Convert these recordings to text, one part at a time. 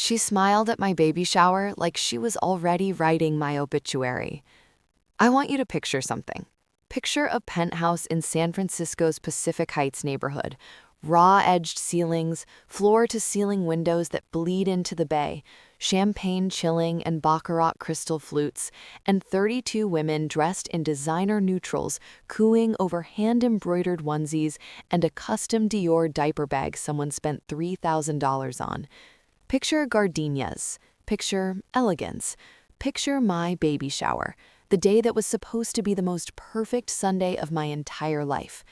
She smiled at my baby shower like she was already writing my obituary. I want you to picture something. Picture a penthouse in San Francisco's Pacific Heights neighborhood. Raw-edged ceilings, floor-to-ceiling windows that bleed into the bay, champagne chilling and baccarat crystal flutes, and 32 women dressed in designer neutrals cooing over hand-embroidered onesies and a custom Dior diaper bag someone spent $3,000 on. Picture gardenias. Picture elegance. Picture my baby shower, the day that was supposed to be the most perfect Sunday of my entire life.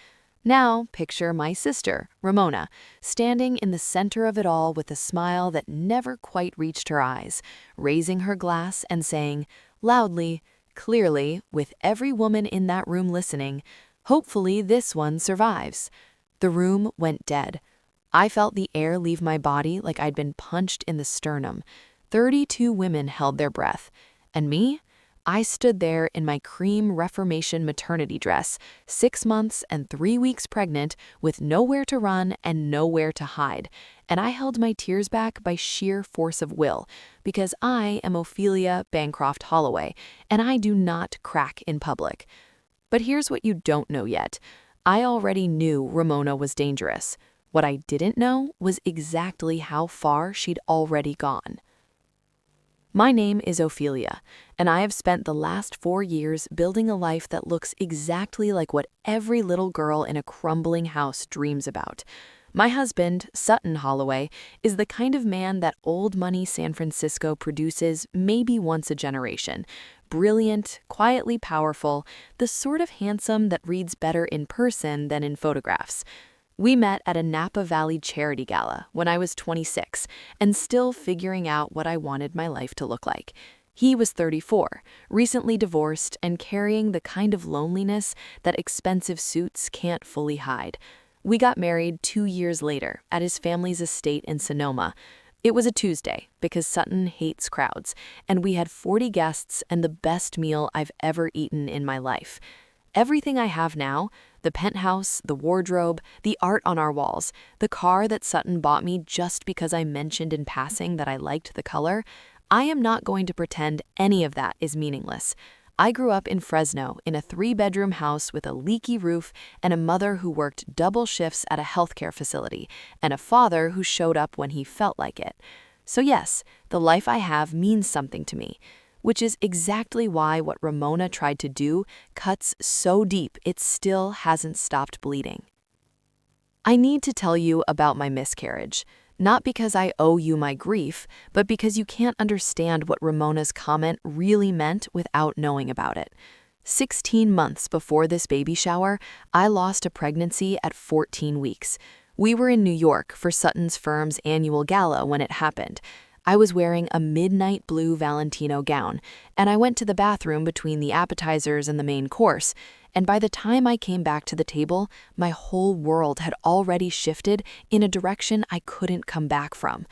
Now, picture my sister, Ramona, standing in the center of it all with a smile that never quite reached her eyes, raising her glass and saying, loudly, clearly, with every woman in that room listening, "Hopefully this one survives." The room went dead. I felt the air leave my body like I'd been punched in the sternum. 32 women held their breath. And me? I stood there in my cream Reformation maternity dress, 6 months and 3 weeks pregnant, with nowhere to run and nowhere to hide. And I held my tears back by sheer force of will, because I am Ophelia Bancroft Holloway, and I do not crack in public. But here's what you don't know yet. I already knew Ramona was dangerous. What I didn't know was exactly how far she'd already gone. My name is Ophelia, and I have spent the last 4 years building a life that looks exactly like what every little girl in a crumbling house dreams about. My husband, Sutton Holloway, is the kind of man that old money San Francisco produces maybe once a generation. Brilliant, quietly powerful, the sort of handsome that reads better in person than in photographs. We met at a Napa Valley charity gala when I was 26 and still figuring out what I wanted my life to look like. He was 34, recently divorced, and carrying the kind of loneliness that expensive suits can't fully hide. We got married 2 years later at his family's estate in Sonoma. It was a Tuesday because Sutton hates crowds, and we had 40 guests and the best meal I've ever eaten in my life. Everything I have now, the penthouse, the wardrobe, the art on our walls, the car that Sutton bought me just because I mentioned in passing that I liked the color, I am not going to pretend any of that is meaningless. I grew up in Fresno in a 3-bedroom house with a leaky roof and a mother who worked double shifts at a healthcare facility and a father who showed up when he felt like it. So yes, the life I have means something to me, which is exactly why what Ramona tried to do cuts so deep it still hasn't stopped bleeding. I need to tell you about my miscarriage, not because I owe you my grief, but because you can't understand what Ramona's comment really meant without knowing about it. 16 months before this baby shower, I lost a pregnancy at 14 weeks. We were in New York for Sutton's firm's annual gala when it happened. I was wearing a midnight blue Valentino gown, and I went to the bathroom between the appetizers and the main course, and by the time I came back to the table, my whole world had already shifted in a direction I couldn't come back from.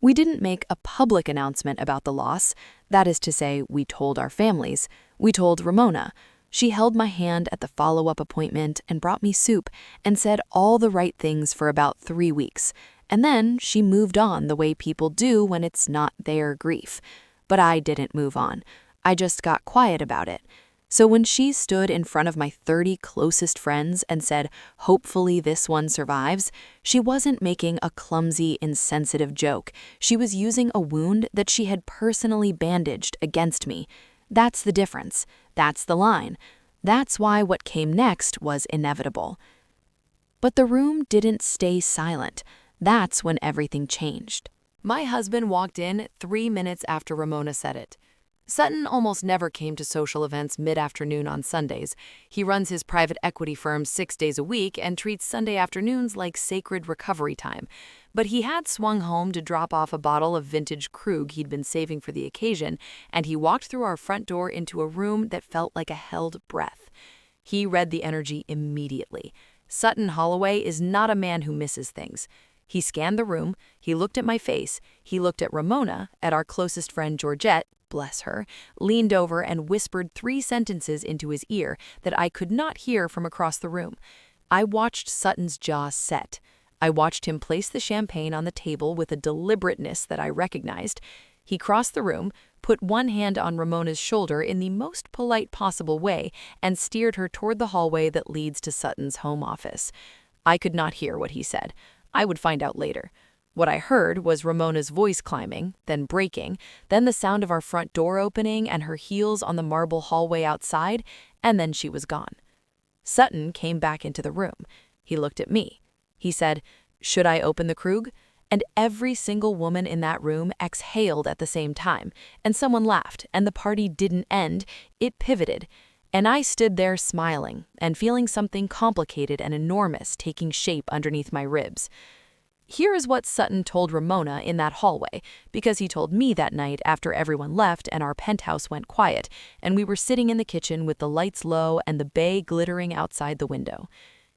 We didn't make a public announcement about the loss. That is to say, we told our families. We told Ramona. She held my hand at the follow-up appointment and brought me soup and said all the right things for about 3 weeks. And then she moved on the way people do when it's not their grief. But I didn't move on. I just got quiet about it. So when she stood in front of my 30 closest friends and said, "Hopefully this one survives," she wasn't making a clumsy, insensitive joke. She was using a wound that she had personally bandaged against me. That's the difference. That's the line. That's why what came next was inevitable. But the room didn't stay silent. That's when everything changed. My husband walked in 3 minutes after Ramona said it. Sutton almost never came to social events mid-afternoon on Sundays. He runs his private equity firm 6 days a week and treats Sunday afternoons like sacred recovery time. But he had swung home to drop off a bottle of vintage Krug he'd been saving for the occasion, and he walked through our front door into a room that felt like a held breath. He read the energy immediately. Sutton Holloway is not a man who misses things. He scanned the room, he looked at my face, he looked at Ramona, at our closest friend Georgette, bless her, leaned over and whispered 3 sentences into his ear that I could not hear from across the room. I watched Sutton's jaw set. I watched him place the champagne on the table with a deliberateness that I recognized. He crossed the room, put one hand on Ramona's shoulder in the most polite possible way, and steered her toward the hallway that leads to Sutton's home office. I could not hear what he said. I would find out later. What I heard was Ramona's voice climbing, then breaking, then the sound of our front door opening and her heels on the marble hallway outside, and then she was gone. Sutton came back into the room. He looked at me. He said, "Should I open the Krug?" And every single woman in that room exhaled at the same time, and someone laughed, and the party didn't end, it pivoted. And I stood there smiling and feeling something complicated and enormous taking shape underneath my ribs. Here is what Sutton told Ramona in that hallway, because he told me that night after everyone left and our penthouse went quiet, and we were sitting in the kitchen with the lights low and the bay glittering outside the window.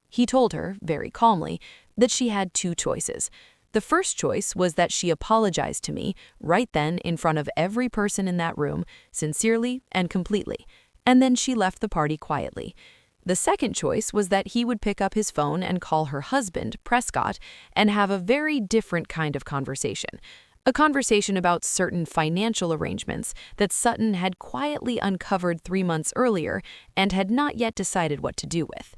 He told her, very calmly, that she had two choices. The first choice was that she apologized to me right then in front of every person in that room, sincerely and completely, and then she left the party quietly. The second choice was that he would pick up his phone and call her husband, Prescott, and have a very different kind of conversation. A conversation about certain financial arrangements that Sutton had quietly uncovered 3 months earlier and had not yet decided what to do with.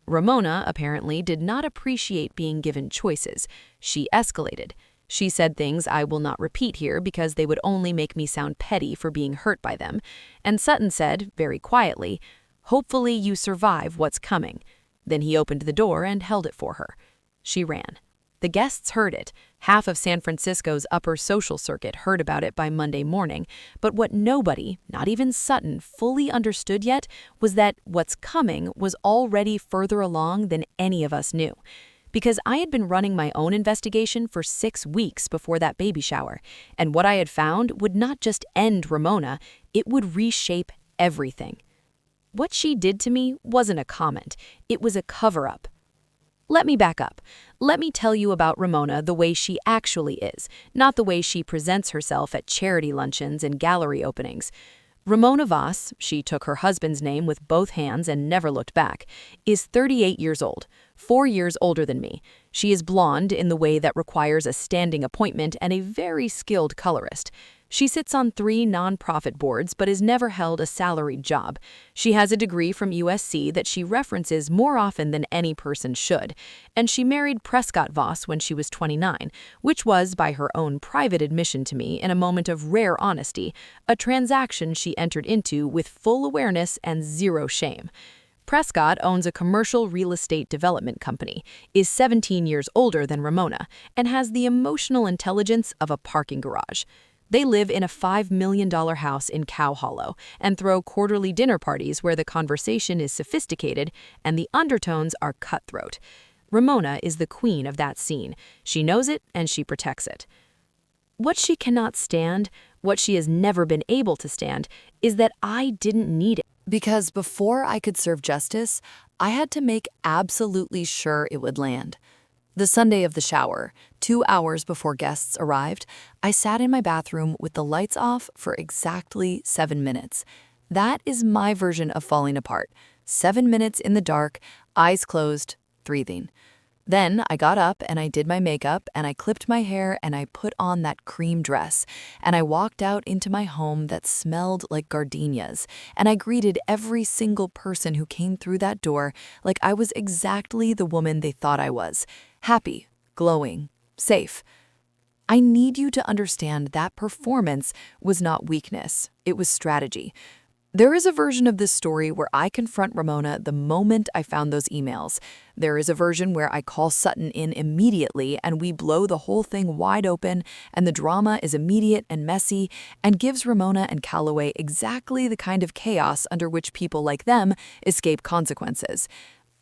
Ramona apparently did not appreciate being given choices. She escalated. She said things I will not repeat here because they would only make me sound petty for being hurt by them. And Sutton said, very quietly, "Hopefully you survive what's coming." Then he opened the door and held it for her. She ran. The guests heard it. Half of San Francisco's upper social circuit heard about it by Monday morning, but what nobody, not even Sutton, fully understood yet was that what's coming was already further along than any of us knew. Because I had been running my own investigation for 6 weeks before that baby shower, and what I had found would not just end Ramona, it would reshape everything. What she did to me wasn't a comment, it was a cover-up. Let me back up. Let me tell you about Ramona the way she actually is, not the way she presents herself at charity luncheons and gallery openings. Ramona Voss, she took her husband's name with both hands and never looked back, is 38 years old, 4 years older than me. She is blonde in the way that requires a standing appointment and a very skilled colorist. She sits on 3 nonprofit boards but has never held a salaried job. She has a degree from USC that she references more often than any person should, and she married Prescott Voss when she was 29, which was, by her own private admission to me in a moment of rare honesty, a transaction she entered into with full awareness and zero shame. Prescott owns a commercial real estate development company, is 17 years older than Ramona, and has the emotional intelligence of a parking garage. They live in a $5 million house in Cow Hollow and throw quarterly dinner parties where the conversation is sophisticated and the undertones are cutthroat. Ramona is the queen of that scene. She knows it and she protects it. What she cannot stand, what she has never been able to stand, is that I didn't need it. Because before I could serve justice, I had to make absolutely sure it would land. The Sunday of the shower, 2 hours before guests arrived, I sat in my bathroom with the lights off for exactly 7 minutes. That is my version of falling apart. 7 minutes in the dark, eyes closed, breathing. Then I got up and I did my makeup and I clipped my hair and I put on that cream dress and I walked out into my home that smelled like gardenias and I greeted every single person who came through that door like I was exactly the woman they thought I was. Happy, glowing, safe. I need you to understand that performance was not weakness, it was strategy. There is a version of this story where I confront Ramona the moment I found those emails. There is a version where I call Sutton in immediately and we blow the whole thing wide open and the drama is immediate and messy and gives Ramona and Calloway exactly the kind of chaos under which people like them escape consequences.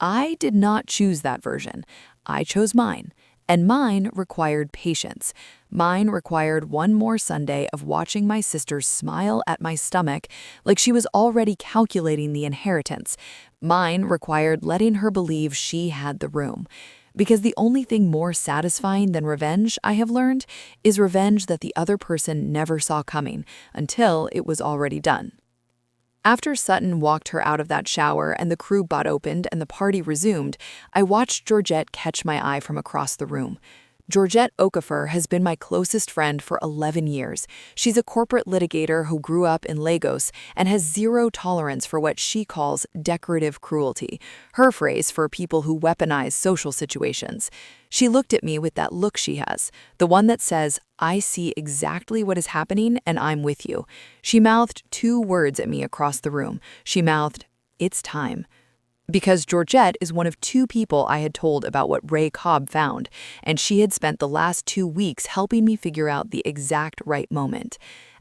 I did not choose that version. I chose mine. And mine required patience. Mine required one more Sunday of watching my sister smile at my stomach like she was already calculating the inheritance. Mine required letting her believe she had the room. Because the only thing more satisfying than revenge, I have learned, is revenge that the other person never saw coming until it was already done. After Sutton walked her out of that shower and the crew butt opened and the party resumed, I watched Georgette catch my eye from across the room. Georgette Okafor has been my closest friend for 11 years. She's a corporate litigator who grew up in Lagos and has zero tolerance for what she calls decorative cruelty, her phrase for people who weaponize social situations. She looked at me with that look she has, the one that says, "I see exactly what is happening and I'm with you." She mouthed 2 words at me across the room. She mouthed, "It's time." Because Georgette is one of 2 people I had told about what Ray Cobb found, and she had spent the last 2 weeks helping me figure out the exact right moment.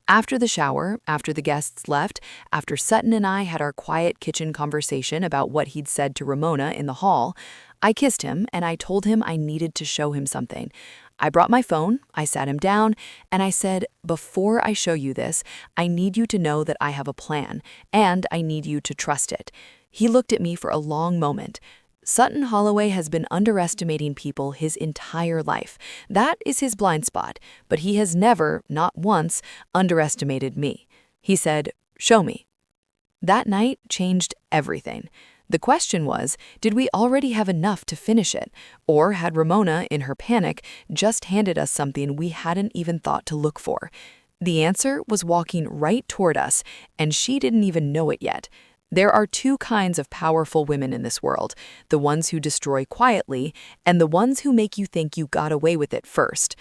After the shower, after the guests left, after Sutton and I had our quiet kitchen conversation about what he'd said to Ramona in the hall, I kissed him and I told him I needed to show him something. I brought my phone, I sat him down, and I said, "Before I show you this, I need you to know that I have a plan, and I need you to trust it." He looked at me for a long moment. Sutton Holloway has been underestimating people his entire life. That is his blind spot, but he has never, not once, underestimated me. He said, "Show me." That night changed everything. The question was, did we already have enough to finish it? Or had Ramona, in her panic, just handed us something we hadn't even thought to look for? The answer was walking right toward us, and she didn't even know it yet. There are 2 kinds of powerful women in this world, the ones who destroy quietly and the ones who make you think you got away with it first.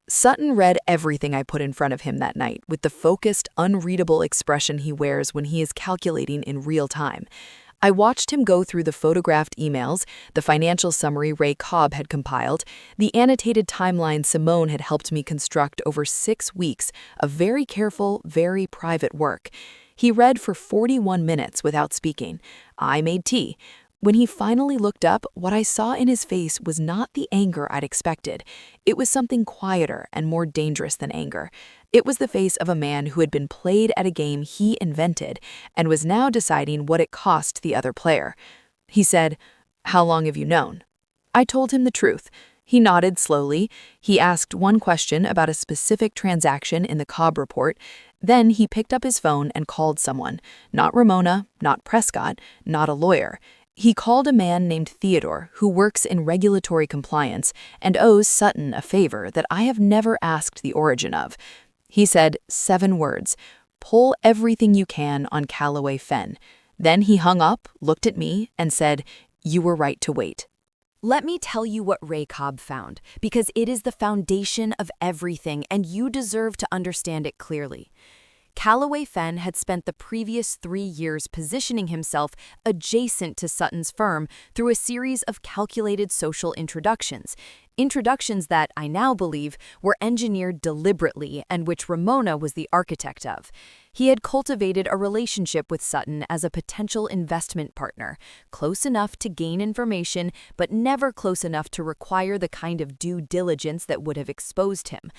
Sutton read everything I put in front of him that night with the focused, unreadable expression he wears when he is calculating in real time. I watched him go through the photographed emails, the financial summary Ray Cobb had compiled, the annotated timeline Simone had helped me construct over 6 weeks of very careful, very private work. He read for 41 minutes without speaking. I made tea. When he finally looked up, what I saw in his face was not the anger I'd expected. It was something quieter and more dangerous than anger. It was the face of a man who had been played at a game he invented and was now deciding what it cost the other player. He said, "How long have you known?" I told him the truth. He nodded slowly. He asked one question about a specific transaction in the Cobb report. Then he picked up his phone and called someone. Not Ramona, not Prescott, not a lawyer. He called a man named Theodore who works in regulatory compliance and owes Sutton a favor that I have never asked the origin of. He said 7 words, "Pull everything you can on Callaway Fenn." Then he hung up, looked at me, and said, "You were right to wait." Let me tell you what Ray Cobb found, because it is the foundation of everything and you deserve to understand it clearly. Callaway Fenn had spent the previous 3 years positioning himself adjacent to Sutton's firm through a series of calculated social introductions that, I now believe, were engineered deliberately and which Ramona was the architect of. He had cultivated a relationship with Sutton as a potential investment partner, close enough to gain information, but never close enough to require the kind of due diligence that would have exposed him.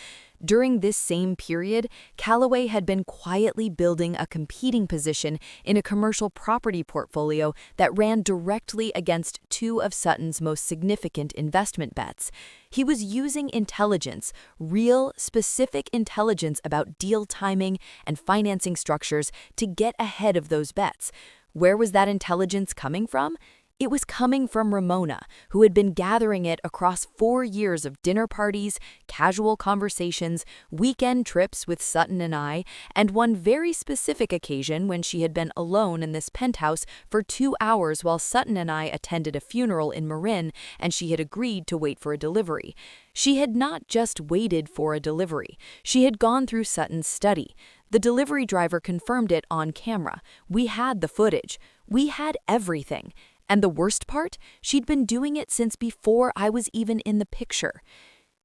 During this same period, Callaway had been quietly building a competing position in a commercial property portfolio that ran directly against 2 of Sutton's most significant investment bets. He was using intelligence, real, specific intelligence about deal timing and financing structures to get ahead of those bets. Where was that intelligence coming from? It was coming from Ramona, who had been gathering it across 4 years of dinner parties, casual conversations, weekend trips with Sutton and I, and one very specific occasion when she had been alone in this penthouse for 2 hours while Sutton and I attended a funeral in Marin and she had agreed to wait for a delivery. She had not just waited for a delivery. She had gone through Sutton's study. The delivery driver confirmed it on camera. We had the footage. We had everything. And the worst part, she'd been doing it since before I was even in the picture.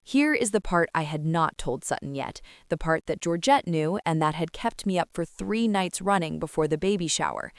Here is the part I had not told Sutton yet, the part that Georgette knew and that had kept me up for 3 nights running before the baby shower.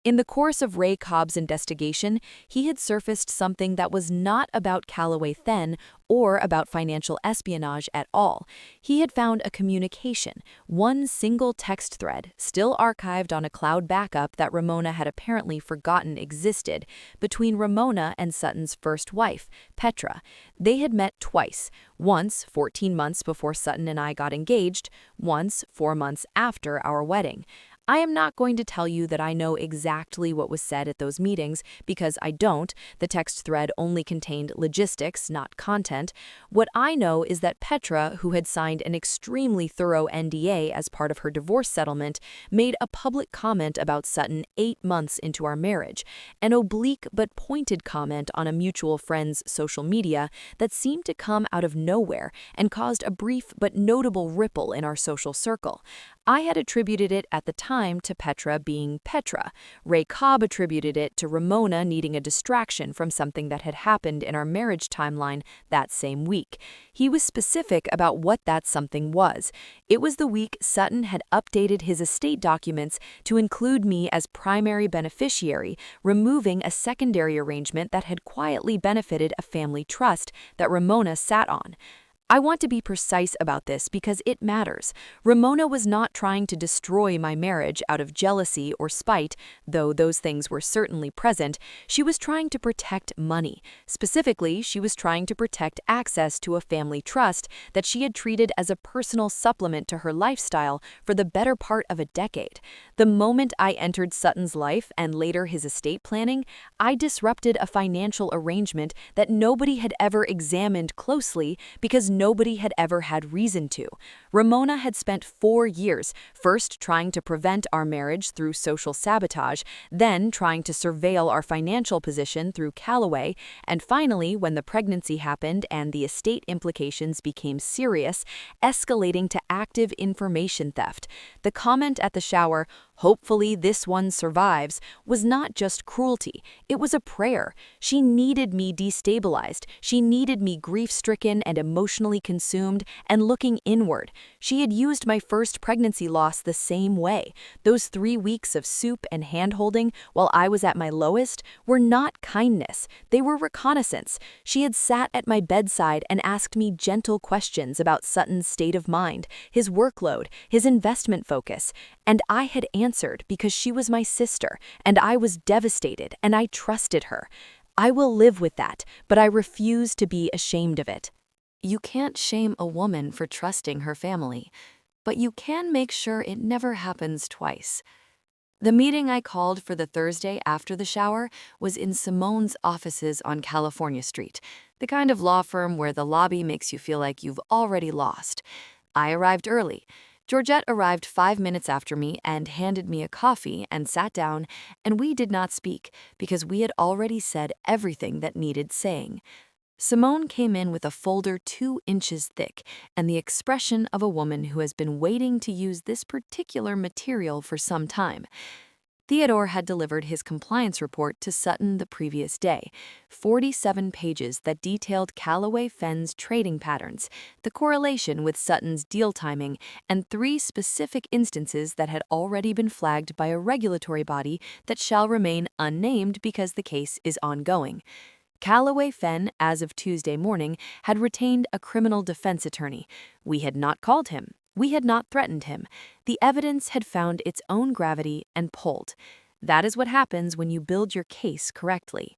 In the course of Ray Cobb's investigation, he had surfaced something that was not about Callaway Fenn or about financial espionage at all. He had found a communication, one single text thread, still archived on a cloud backup that Ramona had apparently forgotten existed, between Ramona and Sutton's first wife, Petra. They had met twice, once 14 months before Sutton and I got engaged, once 4 months after our wedding. I am not going to tell you that I know exactly what was said at those meetings because I don't. The text thread only contained logistics, not content. What I know is that Petra, who had signed an extremely thorough NDA as part of her divorce settlement, made a public comment about Sutton 8 months into our marriage, an oblique but pointed comment on a mutual friend's social media that seemed to come out of nowhere and caused a brief but notable ripple in our social circle. I had attributed it at the time to Petra being Petra. Ray Cobb attributed it to Ramona needing a distraction from something that had happened in our marriage timeline that same week. He was specific about what that something was. It was the week Sutton had updated his estate documents to include me as primary beneficiary, removing a secondary arrangement that had quietly benefited a family trust that Ramona sat on. I want to be precise about this because it matters. Ramona was not trying to destroy my marriage out of jealousy or spite, though those things were certainly present. She was trying to protect money. Specifically, she was trying to protect access to a family trust that she had treated as a personal supplement to her lifestyle for the better part of a decade. The moment I entered Sutton's life and later his estate planning, I disrupted a financial arrangement that nobody had ever examined closely because nobody had ever had reason to. Ramona had spent 4 years, first trying to prevent our marriage through social sabotage, then trying to surveil our financial position through Callaway, and finally, when the pregnancy happened and the estate implications became serious, escalating to active information theft. The comment at the shower, "Hopefully this one survives," was not just cruelty, it was a prayer. She needed me destabilized, she needed me grief-stricken and emotionally consumed and looking inward. She had used my first pregnancy loss the same way. Those 3 weeks of soup and hand-holding while I was at my lowest were not kindness, they were reconnaissance. She had sat at my bedside and asked me gentle questions about Sutton's state of mind, his workload, his investment focus, and I had answered because she was my sister, and I was devastated, and I trusted her. I will live with that, but I refuse to be ashamed of it. You can't shame a woman for trusting her family, but you can make sure it never happens twice. The meeting I called for the Thursday after the shower was in Simone's offices on California Street, the kind of law firm where the lobby makes you feel like you've already lost. I arrived early. Georgette arrived 5 minutes after me and handed me a coffee and sat down, and we did not speak because we had already said everything that needed saying. Simone came in with a folder 2 inches thick and the expression of a woman who has been waiting to use this particular material for some time. Theodore had delivered his compliance report to Sutton the previous day, 47 pages that detailed Callaway Fenn's trading patterns, the correlation with Sutton's deal timing, and 3 specific instances that had already been flagged by a regulatory body that shall remain unnamed because the case is ongoing. Callaway Fenn, as of Tuesday morning, had retained a criminal defense attorney. We had not called him. We had not threatened him. The evidence had found its own gravity and pulled. That is what happens when you build your case correctly.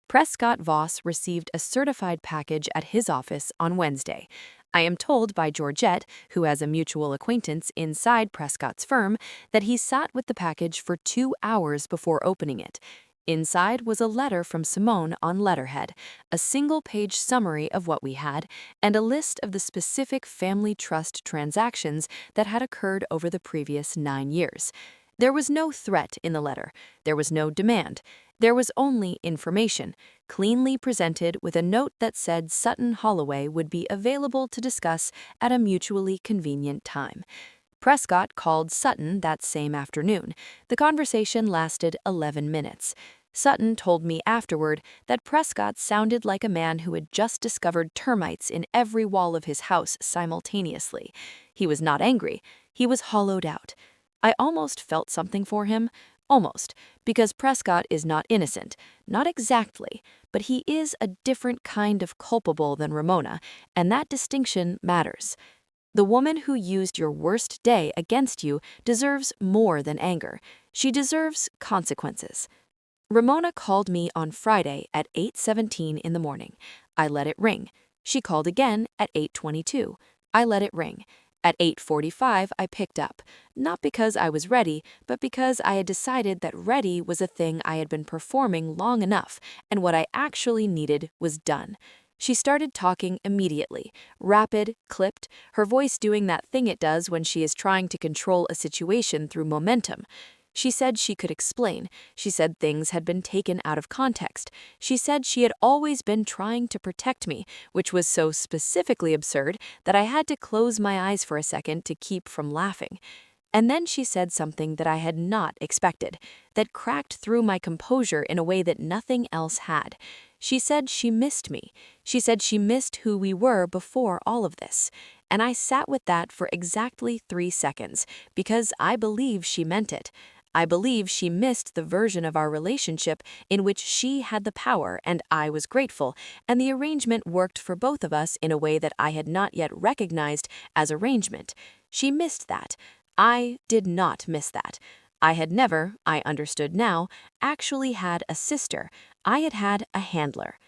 Prescott Voss received a certified package at his office on Wednesday. I am told by Georgette, who has a mutual acquaintance inside Prescott's firm, that he sat with the package for 2 hours before opening it. Inside was a letter from Simone on letterhead, a single-page summary of what we had, and a list of the specific family trust transactions that had occurred over the previous 9 years. There was no threat in the letter. There was no demand. There was only information, cleanly presented with a note that said Sutton Holloway would be available to discuss at a mutually convenient time. Prescott called Sutton that same afternoon. The conversation lasted 11 minutes. Sutton told me afterward that Prescott sounded like a man who had just discovered termites in every wall of his house simultaneously. He was not angry. He was hollowed out. I almost felt something for him. Almost, because Prescott is not innocent. Not exactly, but he is a different kind of culpable than Ramona, and that distinction matters. The woman who used your worst day against you deserves more than anger. She deserves consequences. Ramona called me on Friday at 8:17 in the morning. I let it ring. She called again at 8:22. I let it ring. At 8:45, I picked up, not because I was ready, but because I had decided that ready was a thing I had been performing long enough, and what I actually needed was done. She started talking immediately, rapid, clipped, her voice doing that thing it does when she is trying to control a situation through momentum. She said she could explain. She said things had been taken out of context. She said she had always been trying to protect me, which was so specifically absurd that I had to close my eyes for a second to keep from laughing. And then she said something that I had not expected, that cracked through my composure in a way that nothing else had. She said she missed me. She said she missed who we were before all of this. And I sat with that for exactly 3 seconds, because I believe she meant it. I believe she missed the version of our relationship in which she had the power and I was grateful, and the arrangement worked for both of us in a way that I had not yet recognized as arrangement. She missed that. I did not miss that. I had never, I understood now, actually had a sister. I had had a handler.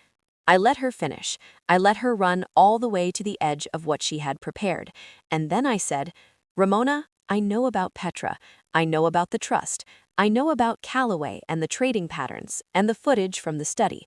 I let her finish. I let her run all the way to the edge of what she had prepared. And then I said, Ramona, I know about Petra. I know about the trust. I know about Callaway and the trading patterns and the footage from the study.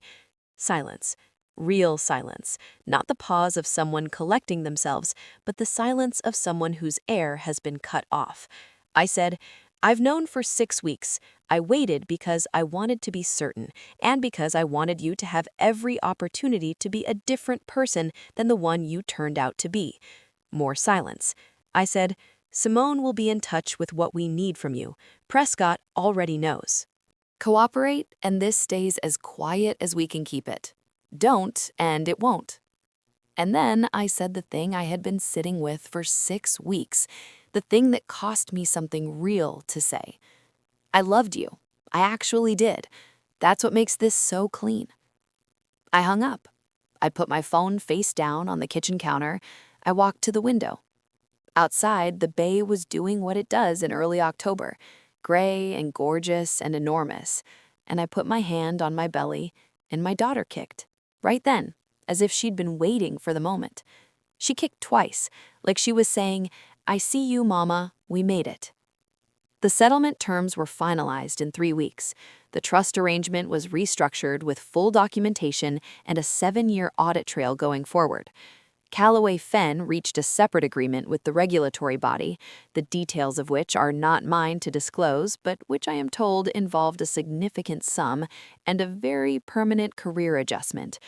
Silence. Real silence. Not the pause of someone collecting themselves, but the silence of someone whose air has been cut off. I said, I've known for 6 weeks. I waited because I wanted to be certain, and because I wanted you to have every opportunity to be a different person than the one you turned out to be. More silence. I said, Simone will be in touch with what we need from you. Prescott already knows. Cooperate, and this stays as quiet as we can keep it. Don't, and it won't. And then I said the thing I had been sitting with for 6 weeks, the thing that cost me something real to say. I loved you. I actually did. That's what makes this so clean. I hung up. I put my phone face down on the kitchen counter. I walked to the window. Outside, the bay was doing what it does in early October, gray and gorgeous and enormous, and I put my hand on my belly, and my daughter kicked, right then, as if she'd been waiting for the moment. She kicked twice, like she was saying, I see you, Mama, we made it. The settlement terms were finalized in 3 weeks. The trust arrangement was restructured with full documentation and a 7-year audit trail going forward. Callaway Fenn reached a separate agreement with the regulatory body, the details of which are not mine to disclose, but which I am told involved a significant sum and a very permanent career adjustment.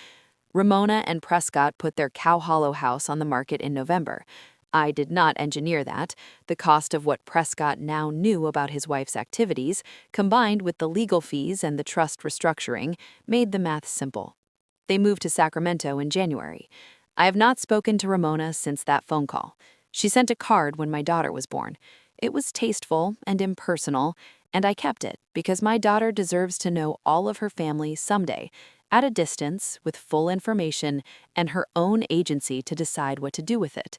Ramona and Prescott put their Cow Hollow house on the market in November. I did not engineer that. The cost of what Prescott now knew about his wife's activities, combined with the legal fees and the trust restructuring, made the math simple. They moved to Sacramento in January. I have not spoken to Ramona since that phone call. She sent a card when my daughter was born. It was tasteful and impersonal, and I kept it because my daughter deserves to know all of her family someday, at a distance, with full information and her own agency to decide what to do with it.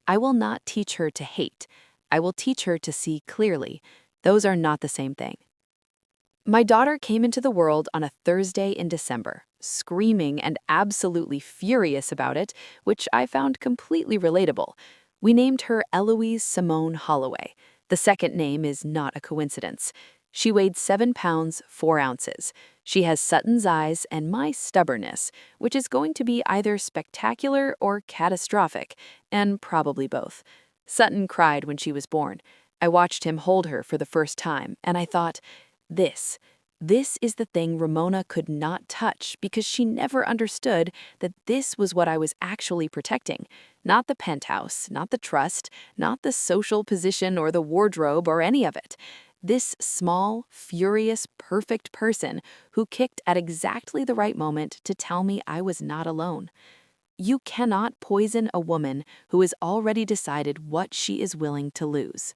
I will not teach her to hate. I will teach her to see clearly. Those are not the same thing. My daughter came into the world on a Thursday in December, screaming and absolutely furious about it, which I found completely relatable. We named her Eloise Simone Holloway. The second name is not a coincidence. She weighed 7 pounds, 4 ounces. She has Sutton's eyes and my stubbornness, which is going to be either spectacular or catastrophic, and probably both. Sutton cried when she was born. I watched him hold her for the first time, and I thought, This is the thing Ramona could not touch because she never understood that this was what I was actually protecting. Not the penthouse, not the trust, not the social position or the wardrobe or any of it. This small, furious, perfect person who kicked at exactly the right moment to tell me I was not alone. You cannot poison a woman who has already decided what she is willing to lose.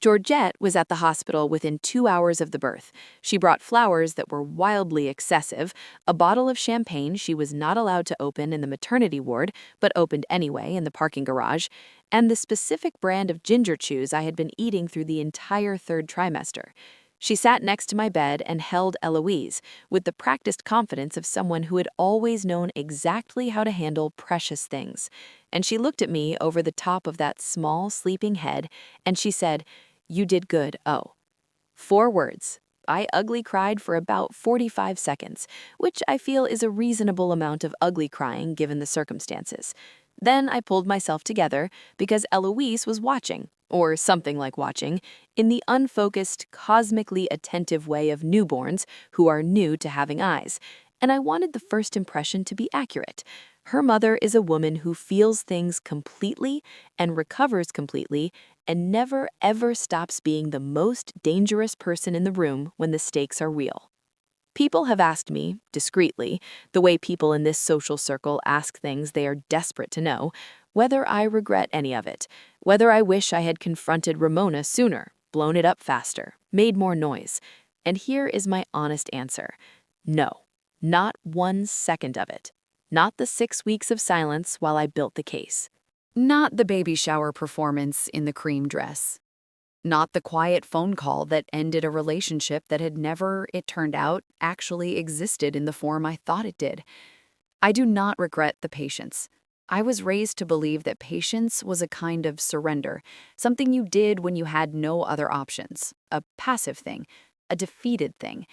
Georgette was at the hospital within 2 hours of the birth. She brought flowers that were wildly excessive, a bottle of champagne she was not allowed to open in the maternity ward, but opened anyway in the parking garage, and the specific brand of ginger chews I had been eating through the entire 3rd trimester. She sat next to my bed and held Eloise with the practiced confidence of someone who had always known exactly how to handle precious things. And she looked at me over the top of that small, sleeping head, and she said, "You did good, oh." 4 words. I ugly cried for about 45 seconds, which I feel is a reasonable amount of ugly crying given the circumstances. Then I pulled myself together because Eloise was watching, or something like watching, in the unfocused, cosmically attentive way of newborns who are new to having eyes, and I wanted the first impression to be accurate. Her mother is a woman who feels things completely and recovers completely and never ever stops being the most dangerous person in the room when the stakes are real. People have asked me, discreetly, the way people in this social circle ask things they are desperate to know, whether I regret any of it, whether I wish I had confronted Ramona sooner, blown it up faster, made more noise. And here is my honest answer. No, not 1 second of it. Not the 6 weeks of silence while I built the case. Not the baby shower performance in the cream dress. Not the quiet phone call that ended a relationship that had never, it turned out, actually existed in the form I thought it did. I do not regret the patience. I was raised to believe that patience was a kind of surrender, something you did when you had no other options, a passive thing, a defeated thing.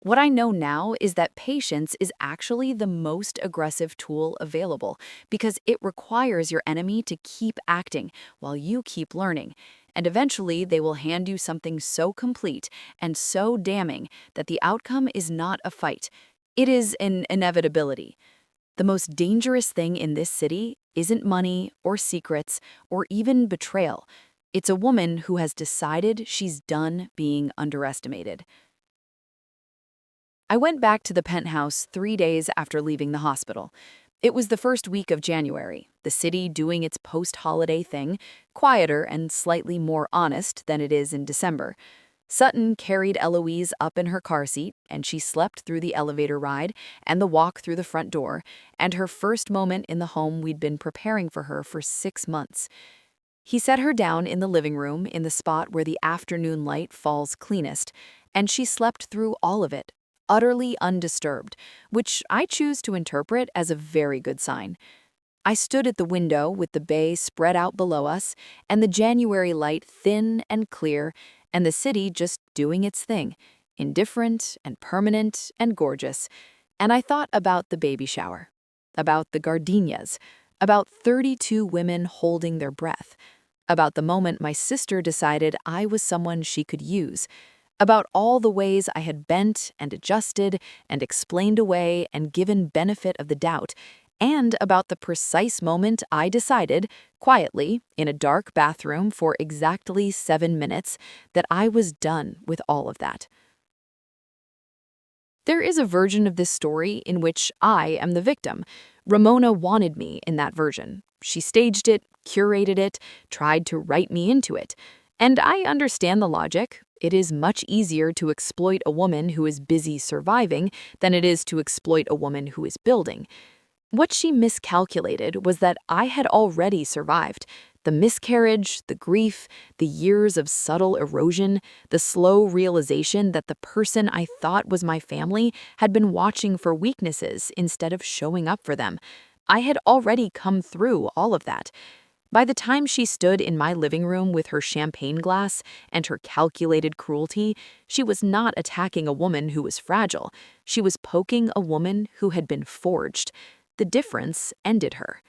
What I know now is that patience is actually the most aggressive tool available because it requires your enemy to keep acting while you keep learning. And eventually, they will hand you something so complete and so damning that the outcome is not a fight. It is an inevitability. The most dangerous thing in this city isn't money or secrets or even betrayal. It's a woman who has decided she's done being underestimated. I went back to the penthouse 3 days after leaving the hospital. It was the first week of January, the city doing its post-holiday thing, quieter and slightly more honest than it is in December. Sutton carried Eloise up in her car seat, and she slept through the elevator ride and the walk through the front door, and her first moment in the home we'd been preparing for her for 6 months. He set her down in the living room in the spot where the afternoon light falls cleanest, and she slept through all of it, utterly undisturbed, which I choose to interpret as a very good sign. I stood at the window with the bay spread out below us, and the January light thin and clear, and the city just doing its thing, indifferent and permanent and gorgeous. And I thought about the baby shower, about the gardenias, about 32 women holding their breath, about the moment my sister decided I was someone she could use, about all the ways I had bent and adjusted and explained away and given benefit of the doubt, and about the precise moment I decided, quietly, in a dark bathroom for exactly 7 minutes, that I was done with all of that. There is a version of this story in which I am the victim. Ramona wanted me in that version. She staged it, curated it, tried to write me into it. And I understand the logic. It is much easier to exploit a woman who is busy surviving than it is to exploit a woman who is building. What she miscalculated was that I had already survived. The miscarriage, the grief, the years of subtle erosion, the slow realization that the person I thought was my family had been watching for weaknesses instead of showing up for them. I had already come through all of that. By the time she stood in my living room with her champagne glass and her calculated cruelty, she was not attacking a woman who was fragile. She was poking a woman who had been forged. The difference ended her.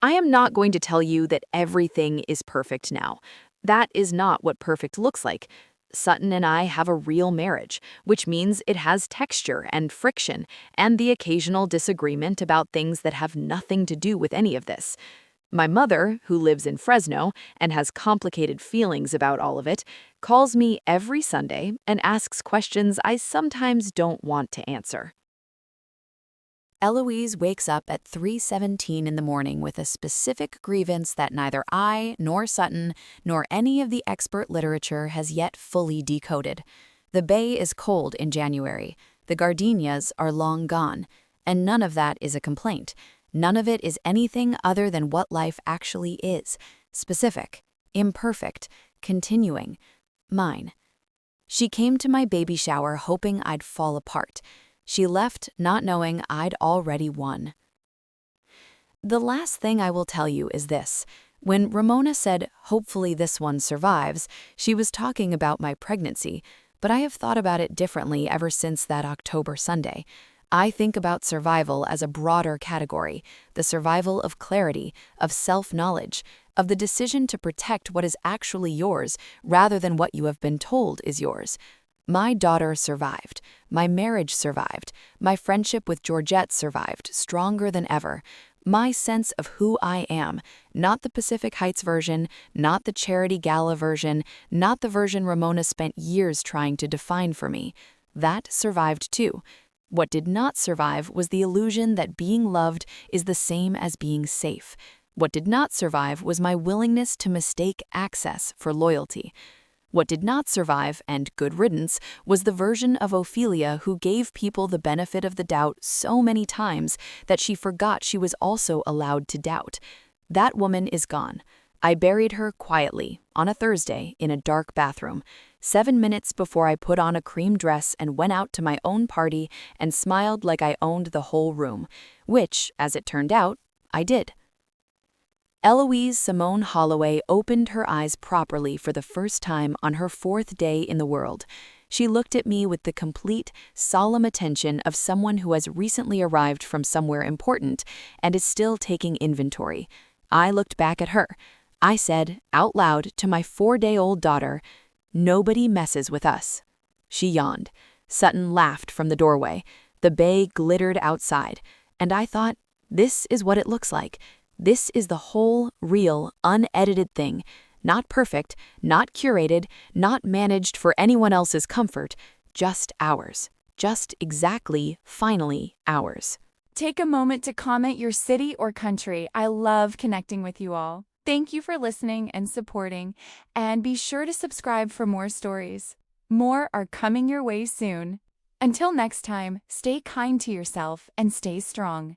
I am not going to tell you that everything is perfect now. That is not what perfect looks like. Sutton and I have a real marriage, which means it has texture and friction and the occasional disagreement about things that have nothing to do with any of this. My mother, who lives in Fresno and has complicated feelings about all of it, calls me every Sunday and asks questions I sometimes don't want to answer. Eloise wakes up at 3:17 in the morning with a specific grievance that neither I, nor Sutton, nor any of the expert literature has yet fully decoded. The bay is cold in January, the gardenias are long gone, and none of that is a complaint. None of it is anything other than what life actually is: specific, imperfect, continuing. Mine. She came to my baby shower hoping I'd fall apart. She left not knowing I'd already won. The last thing I will tell you is this. When Ramona said, "Hopefully this one survives," she was talking about my pregnancy, but I have thought about it differently ever since that October Sunday. I think about survival as a broader category, the survival of clarity, of self-knowledge, of the decision to protect what is actually yours rather than what you have been told is yours. My daughter survived. My marriage survived. My friendship with Georgette survived, stronger than ever. My sense of who I am, not the Pacific Heights version, not the charity gala version, not the version Ramona spent years trying to define for me. That survived too. What did not survive was the illusion that being loved is the same as being safe. What did not survive was my willingness to mistake access for loyalty. What did not survive, and good riddance, was the version of Ophelia who gave people the benefit of the doubt so many times that she forgot she was also allowed to doubt. That woman is gone. I buried her quietly, on a Thursday, in a dark bathroom, 7 minutes before I put on a cream dress and went out to my own party and smiled like I owned the whole room, which, as it turned out, I did. Eloise Simone Holloway opened her eyes properly for the first time on her 4th day in the world. She looked at me with the complete, solemn attention of someone who has recently arrived from somewhere important and is still taking inventory. I looked back at her. I said, out loud, to my 4-day-old daughter, "Nobody messes with us." She yawned. Sutton laughed from the doorway. The bay glittered outside. And I thought, this is what it looks like. This is the whole, real, unedited thing. Not perfect, not curated, not managed for anyone else's comfort. Just ours. Just exactly, finally, ours. Take a moment to comment your city or country. I love connecting with you all. Thank you for listening and supporting, and be sure to subscribe for more stories. More are coming your way soon. Until next time, stay kind to yourself and stay strong.